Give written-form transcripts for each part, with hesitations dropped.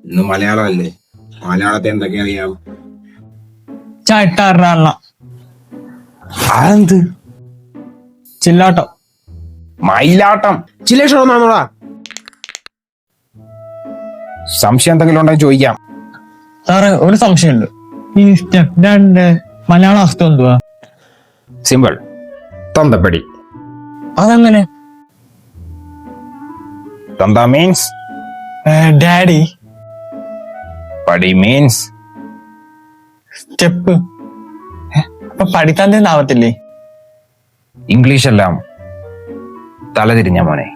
ഇന്ന് മലയാളമല്ലേ? മലയാളത്തെ എന്തൊക്കെ അറിയാം? ചാട്ടാറിന അതെന്ത്? ചില്ലാട്ടം, മയിലാട്ടം, ചില്ലേഷോന്നാന്നോടാ. സംശയം എന്തെങ്കിലും ഉണ്ടെങ്കിൽ ചോദിക്കാം. സാറേ ഒരു സംശയമുണ്ട്. ഈ സ്റ്റെപ്പ് ഡാഡിന്റെ മലയാള അർത്ഥം എന്തുവാ? സിമ്പിൾ, തൊന്തപ്പടി. അതെങ്ങനെ? തൊന്ത മീൻസ് ഡാഡി, പടി മീൻസ് സ്റ്റെപ്പ്. അപ്പൊ പഠിക്കാൻ ആവത്തില്ലേ? ഇംഗ്ലീഷ് എല്ലാം തലതിരിഞ്ഞ മോനെ.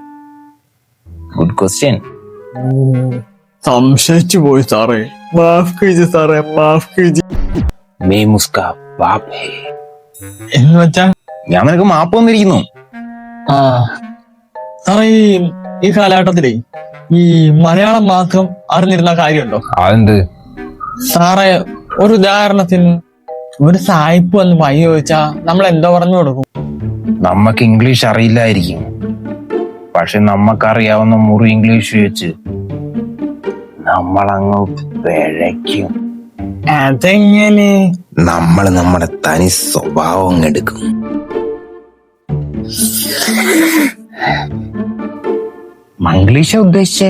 Good question. സംശയിച്ചു പോയി സാറേ, മാഫ് കീജി സാറേ, മാഫ് കീജി. മേ മുസ്കാ ബാപ് ഹേ. എന്ന് വെച്ചാ ഞാൻ നിനക്ക് മാപ്പ് വന്നിരിക്കുന്നു. ആ സാറേ, ഈ കാലഘട്ടത്തിലേ ഈ മലയാളം മാത്രം അറിഞ്ഞിരുന്ന കാര്യമുണ്ടോ? അതെന്ത്? സാറേ ഒരു ഉദാഹരണത്തിന് ഒരു സായിപ്പ് വന്ന് വഴി ചോദിച്ചാ നമ്മൾ എന്തോ പറഞ്ഞു കൊടുക്കും? നമ്മക്ക് ഇംഗ്ലീഷ് അറിയില്ലായിരിക്കും, പക്ഷെ നമ്മക്കറിയാവുന്ന മുറി ഇംഗ്ലീഷ് വെച്ച് നമ്മളങ്ങ് പിഴയ്ക്കും. അതെങ്ങനെ? നമ്മൾ നമ്മുടെ തനി സ്വഭാവം എടുക്കും. മംഗ്ലീഷ ഉദ്ദേശിച്ചേ?